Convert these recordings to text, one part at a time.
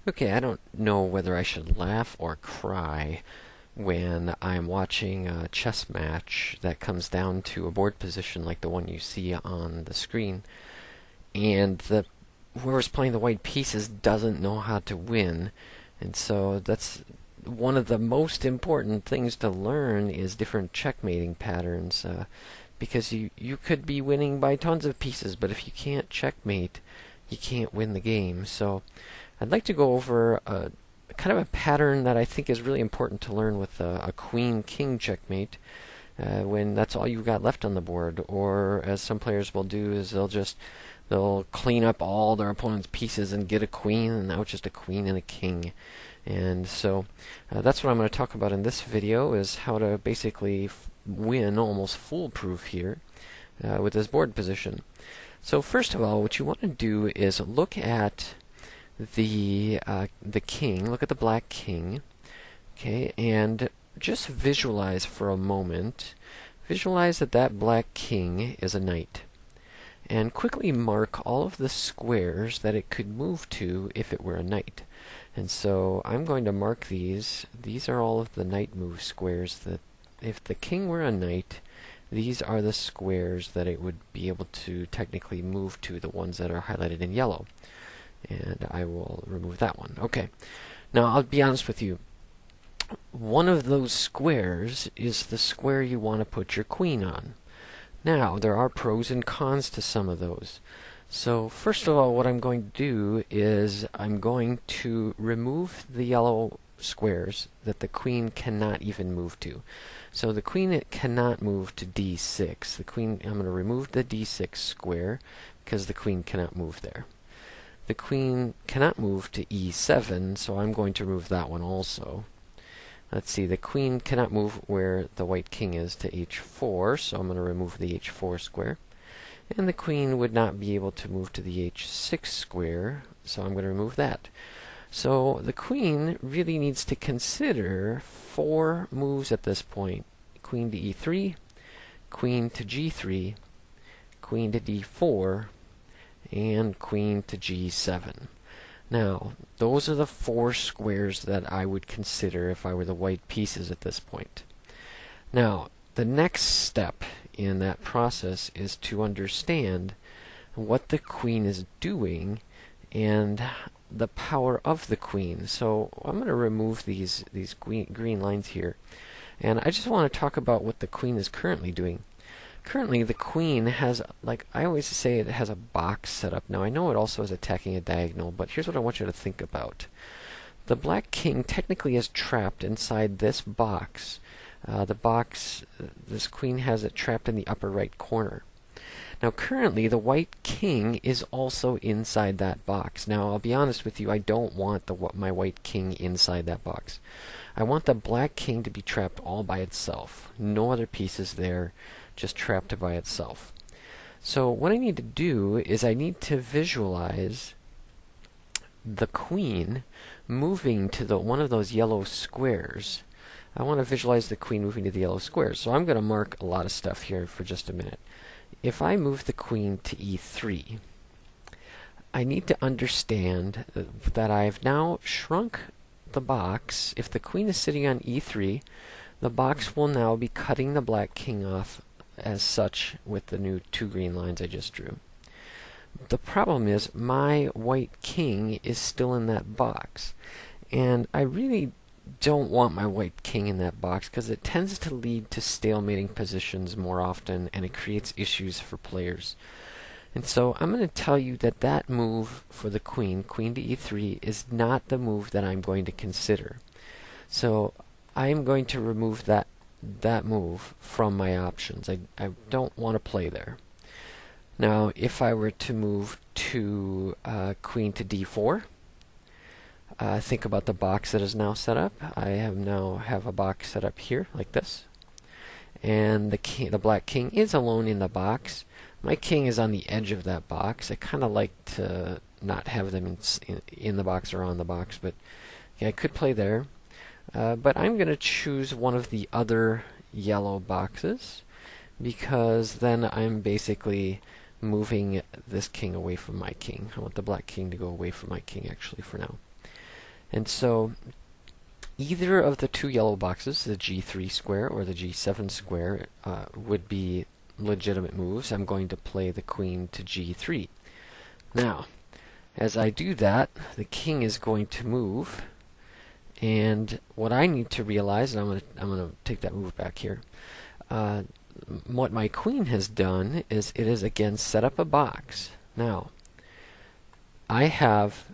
Okay, I don't know whether I should laugh or cry when I'm watching a chess match that comes down to a board position like the one you see on the screen, and the whoever's playing the white pieces doesn't know how to win, and so that's one of the most important things to learn is different checkmating patterns, because you could be winning by tons of pieces, but if you can't checkmate, you can't win the game. So I'd like to go over a kind of a pattern that I think is really important to learn with a queen-king checkmate when that's all you've got left on the board. Or as some players will do is they'll clean up all their opponent's pieces and get a queen, and now it's just a queen and a king. And so that's what I'm going to talk about in this video, is how to basically win almost foolproof here with this board position. So first of all, what you want to do is look at the king. Look at the black king, okay, and just visualize for a moment. Visualize that that black king is a knight, and quickly mark all of the squares that it could move to if it were a knight. And so I'm going to mark these. These are all of the knight move squares that, if the king were a knight, these are the squares that it would be able to technically move to, the ones that are highlighted in yellow. And I will remove that one. Okay. Now, I'll be honest with you. One of those squares is the square you want to put your queen on. Now, there are pros and cons to some of those. So, first of all, what I'm going to do is I'm going to remove the yellow squares that the queen cannot even move to. So the queen cannot move to d6. I'm going to remove the d6 square because the queen cannot move there. The queen cannot move to e7, so I'm going to remove that one also. Let's see, the queen cannot move where the white king is to h4, so I'm going to remove the h4 square. And the queen would not be able to move to the h6 square, so I'm going to remove that. So the queen really needs to consider 4 moves at this point. Queen to e3, queen to g3, queen to d4, and queen to g7. Now, those are the 4 squares that I would consider if I were the white pieces at this point. Now, the next step in that process is to understand what the queen is doing and the power of the queen. So I'm going to remove these green lines here, and I just want to talk about what the queen is currently doing. Currently, the queen has, like I always say, it has a box set up. Now, I know it also is attacking a diagonal, but here's what I want you to think about. The black king technically is trapped inside this box. This queen has it trapped in the upper right corner. Now, currently, the white king is also inside that box. Now, I'll be honest with you, I don't want my white king inside that box. I want the black king to be trapped all by itself. No other pieces there, just trapped by itself. So what I need to do is I need to visualize the queen moving to one of those yellow squares. I want to visualize the queen moving to the yellow squares. So I'm going to mark a lot of stuff here for just a minute. If I move the queen to e3, I need to understand that I've now shrunk the box. If the queen is sitting on e3, the box will now be cutting the black king off as such with the new 2 green lines I just drew. The problem is my white king is still in that box, and I really don't want my white king in that box because it tends to lead to stalemating positions more often, and it creates issues for players. And so I'm going to tell you that that move for the queen to e3, is not the move that I'm going to consider. So I'm going to remove that move from my options. I don't want to play there. Now, if I were to move to queen to d4, think about the box that is now set up. I now have a box set up here like this, and the black king is alone in the box. My king is on the edge of that box. I kind of like to not have them in the box or on the box, but yeah, I could play there. But I'm going to choose one of the other yellow boxes, because then I'm basically moving this king away from my king. I want the black king to go away from my king, actually, for now. And so either of the two yellow boxes, the G3 square or the G7 square, would be legitimate moves. I'm going to play the queen to G3. Now, as I do that, the king is going to move, and what I need to realize, and I'm going to take that move back here, what my queen has done is it has again set up a box. Now, I have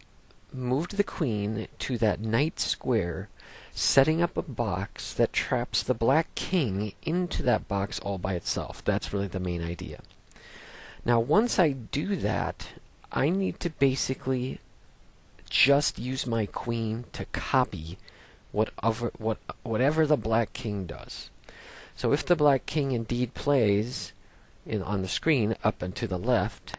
moved the queen to that knight square, setting up a box that traps the black king into that box all by itself. That's really the main idea. Now, once I do that, I need to basically just use my queen to copy whatever the black king does. So if the black king indeed plays on the screen up and to the left,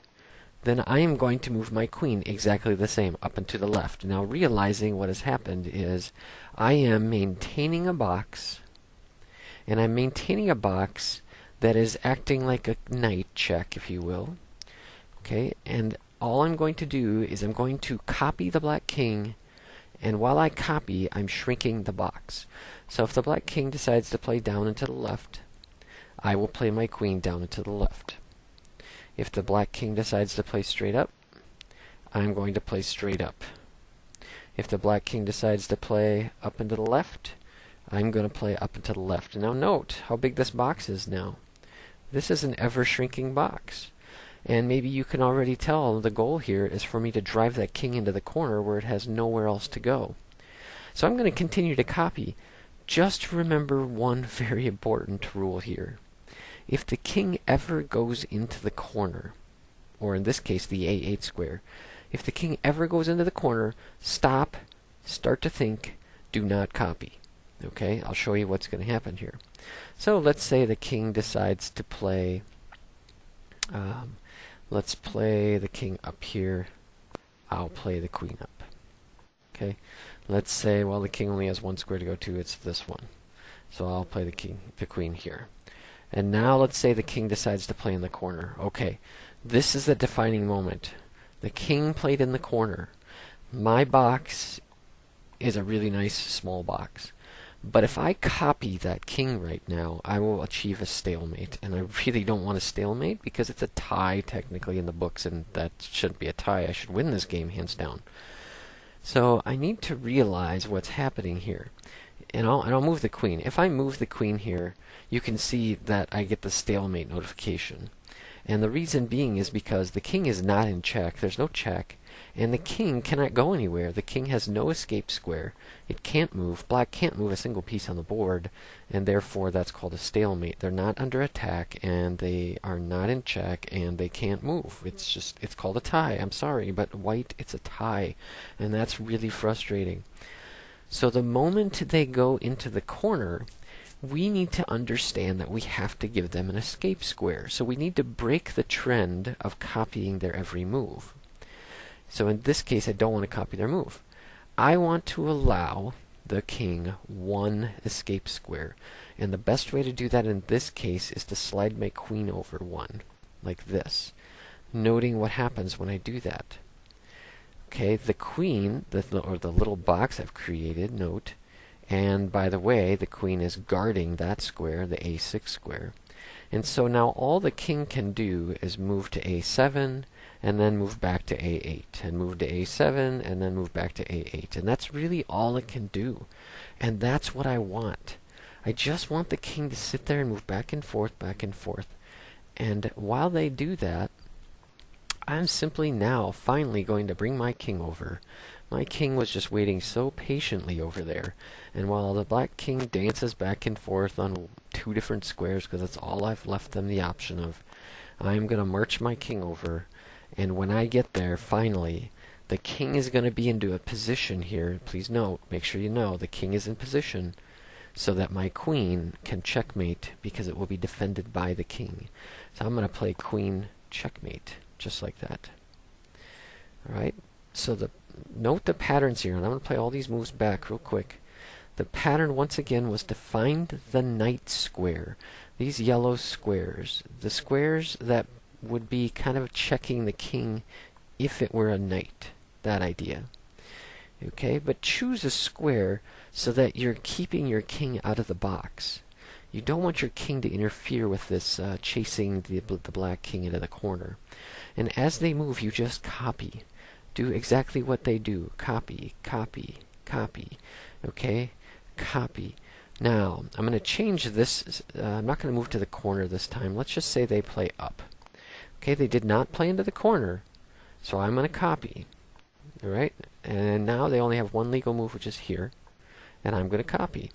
then I am going to move my queen exactly the same, up and to the left. Now, realizing what has happened is I am maintaining a box, and I'm maintaining a box that is acting like a knight check, if you will. Okay, and all I'm going to do is I'm going to copy the black king, and while I copy, I'm shrinking the box. So if the black king decides to play down and to the left, I will play my queen down and to the left. If the black king decides to play straight up, I'm going to play straight up. If the black king decides to play up and to the left, I'm going to play up and to the left. Now note how big this box is now. This is an ever-shrinking box. And maybe you can already tell the goal here is for me to drive that king into the corner where it has nowhere else to go. So I'm going to continue to copy. Just remember one very important rule here. If the king ever goes into the corner, or in this case the A8 square, if the king ever goes into the corner, stop, start to think, do not copy. Okay, I'll show you what's going to happen here. So let's say the king decides to play, let's play the king up here. I'll play the queen up. Okay, let's say, well, the king only has one square to go to, it's this one. So I'll play the queen here. And now let's say the king decides to play in the corner. Okay, this is the defining moment. The king played in the corner. My box is a really nice small box. But if I copy that king right now, I will achieve a stalemate. And I really don't want a stalemate because it's a tie technically in the books, and that shouldn't be a tie. I should win this game hands down. So I need to realize what's happening here. And I'll move the queen. If I move the queen here, you can see that I get the stalemate notification. And the reason being is because the king is not in check. There's no check. And the king cannot go anywhere. The king has no escape square. It can't move. Black can't move a single piece on the board. And therefore that's called a stalemate. They're not under attack, and they are not in check, and they can't move. It's called a tie. I'm sorry, but white, it's a tie. And that's really frustrating. So the moment they go into the corner, we need to understand that we have to give them an escape square. So we need to break the trend of copying their every move. So in this case, I don't want to copy their move. I want to allow the king one escape square. And the best way to do that in this case is to slide my queen over one, like this, noting what happens when I do that. Okay, the queen, or the little box I've created, note, and by the way, the queen is guarding that square, the A6 square. And so now all the king can do is move to A7, and then move back to A8, and move to A7, and then move back to A8. And that's really all it can do. And that's what I want. I just want the king to sit there and move back and forth, back and forth. And while they do that, I'm simply now finally going to bring my king over. My king was just waiting so patiently over there. And while the black king dances back and forth on two different squares, because that's all I've left them the option of, I'm going to march my king over. And when I get there, finally, the king is going to be into a position here. Please note, make sure you know, the king is in position so that my queen can checkmate because it will be defended by the king. So I'm going to play queen checkmate, just like that. Alright, so note the patterns here, and I'm going to play all these moves back real quick. The pattern, once again, was to find the knight square. These yellow squares. The squares that would be kind of checking the king if it were a knight. That idea. Okay, but choose a square so that you're keeping your king out of the box. You don't want your king to interfere with this chasing the black king into the corner. And as they move, you just copy. Do exactly what they do. Copy, copy, copy. Okay? Copy. Now, I'm going to change this. I'm not going to move to the corner this time. Let's just say they play up. Okay, they did not play into the corner, so I'm going to copy. Alright? And now they only have one legal move, which is here. And I'm going to copy.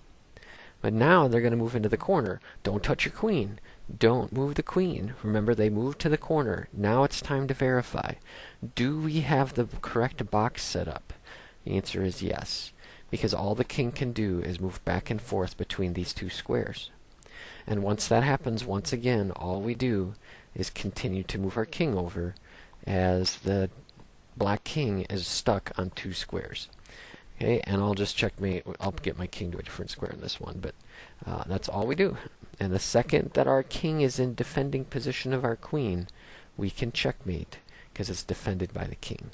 But now they're going to move into the corner. Don't touch your queen. Don't move the queen. Remember, they moved to the corner. Now it's time to verify. Do we have the correct box set up? The answer is yes, because all the king can do is move back and forth between these two squares. And once that happens, once again, all we do is continue to move our king over as the black king is stuck on two squares. Okay, and I'll just checkmate. I'll get my king to a different square in this one, but that's all we do. And the second that our king is in defending position of our queen, we can checkmate, because it's defended by the king.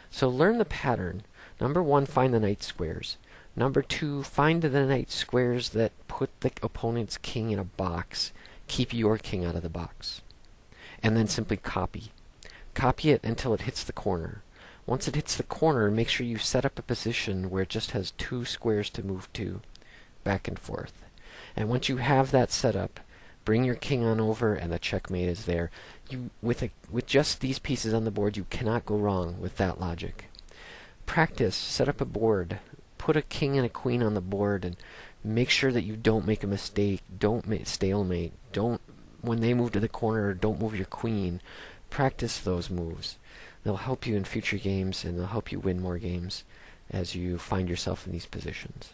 So learn the pattern. Number 1, find the knight squares. Number 2, find the knight squares that put the opponent's king in a box, keep your king out of the box. And then simply copy. Copy it until it hits the corner. Once it hits the corner, make sure you set up a position where it just has two squares to move to, back and forth. And once you have that set up, bring your king on over, and the checkmate is there. With just these pieces on the board, you cannot go wrong with that logic. Practice. Set up a board. Put a king and a queen on the board, and make sure that you don't make a mistake. Don't make stalemate. When they move to the corner, don't move your queen. Practice those moves. They'll help you in future games, and they'll help you win more games as you find yourself in these positions.